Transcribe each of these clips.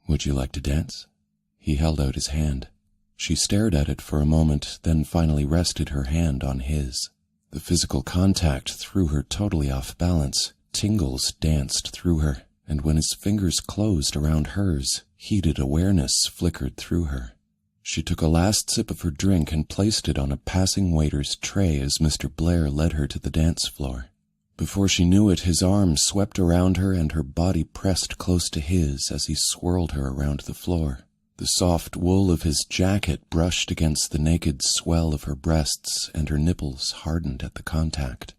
"Would you like to dance?" He held out his hand. She stared at it for a moment, then finally rested her hand on his. The physical contact threw her totally off balance. Tingles danced through her, and when his fingers closed around hers, heated awareness flickered through her. She took a last sip of her drink and placed it on a passing waiter's tray as Mr. Blair led her to the dance floor. Before she knew it, his arm swept around her and her body pressed close to his as he swirled her around the floor. The soft wool of his jacket brushed against the naked swell of her breasts, and her nipples hardened at the contact.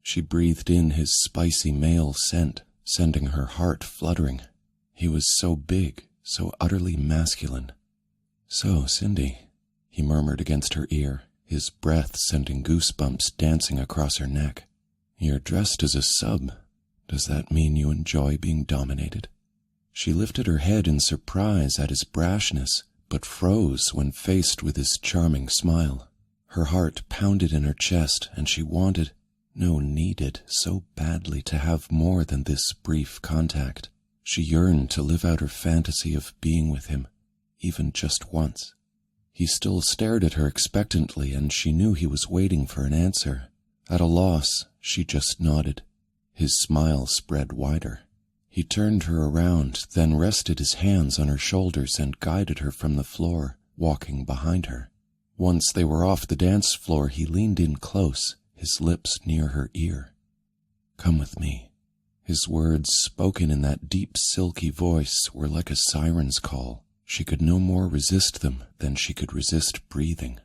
She breathed in his spicy male scent, sending her heart fluttering. He was so big, so utterly masculine. "So, Cindy," he murmured against her ear, his breath sending goosebumps dancing across her neck. "You're dressed as a sub. Does that mean you enjoy being dominated?" She lifted her head in surprise at his brashness, but froze when faced with his charming smile. Her heart pounded in her chest, and she wanted, no, needed, so badly to have more than this brief contact. She yearned to live out her fantasy of being with him, even just once. He still stared at her expectantly, and she knew he was waiting for an answer. At a loss, she just nodded. His smile spread wider. He turned her around, then rested his hands on her shoulders and guided her from the floor, walking behind her. Once they were off the dance floor, he leaned in close, his lips near her ear. "Come with me." His words, spoken in that deep, silky voice, were like a siren's call. She could no more resist them than she could resist breathing.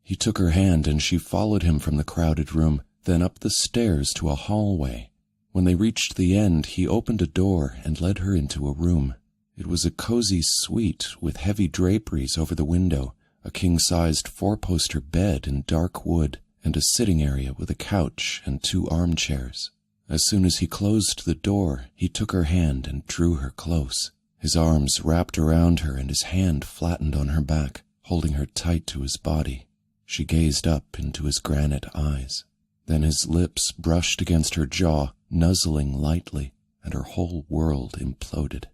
He took her hand and she followed him from the crowded room, then up the stairs to a hallway. When they reached the end, he opened a door and led her into a room. It was a cozy suite with heavy draperies over the window, a king-sized four-poster bed in dark wood, and a sitting area with a couch and 2 armchairs. As soon as he closed the door, he took her hand and drew her close. His arms wrapped around her and his hand flattened on her back, holding her tight to his body. She gazed up into his granite eyes. Then his lips brushed against her jaw, nuzzling lightly, and her whole world imploded.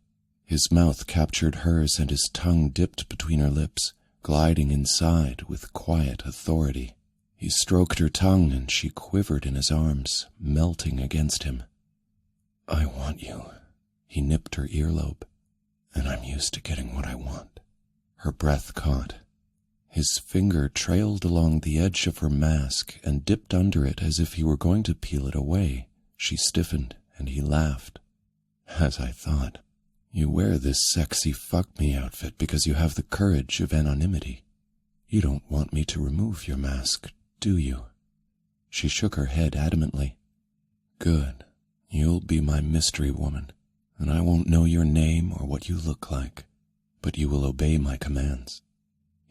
His mouth captured hers and his tongue dipped between her lips, gliding inside with quiet authority. He stroked her tongue and she quivered in his arms, melting against him. "I want you." He nipped her earlobe. "And I'm used to getting what I want." Her breath caught. His finger trailed along the edge of her mask and dipped under it as if he were going to peel it away. She stiffened, and he laughed. "As I thought. You wear this sexy fuck-me outfit because you have the courage of anonymity. You don't want me to remove your mask, do you?" She shook her head adamantly. "Good. You'll be my mystery woman, and I won't know your name or what you look like, but you will obey my commands."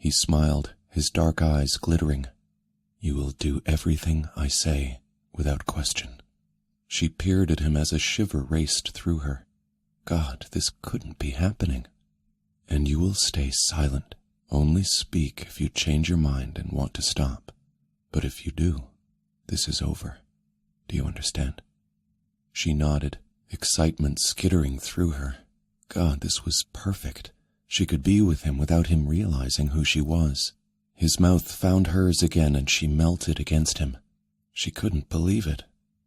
He smiled, his dark eyes glittering. "You will do everything I say, without question." She peered at him as a shiver raced through her. God, this couldn't be happening. "And you will stay silent. Only speak if you change your mind and want to stop. But if you do, this is over. Do you understand?" She nodded, excitement skittering through her. God, this was perfect. She could be with him without him realizing who she was. His mouth found hers again and she melted against him. She couldn't believe it.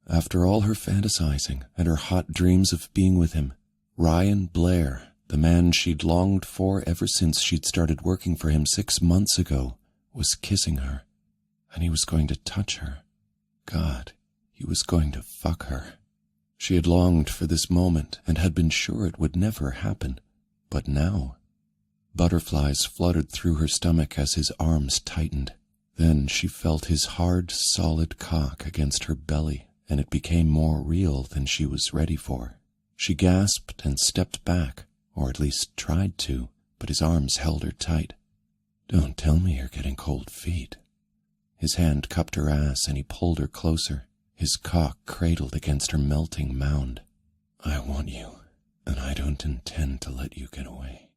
After all her fantasizing and her hot dreams of being with him, Ryan Blair, the man she'd longed for ever since she'd started working for him 6 months ago, was kissing her, and he was going to touch her. God, he was going to fuck her. She had longed for this moment and had been sure it would never happen, but now... Butterflies fluttered through her stomach as his arms tightened. Then she felt his hard, solid cock against her belly, and it became more real than she was ready for. She gasped and stepped back, or at least tried to, but his arms held her tight. "Don't tell me you're getting cold feet." His hand cupped her ass and he pulled her closer, his cock cradled against her melting mound. "I want you, and I don't intend to let you get away."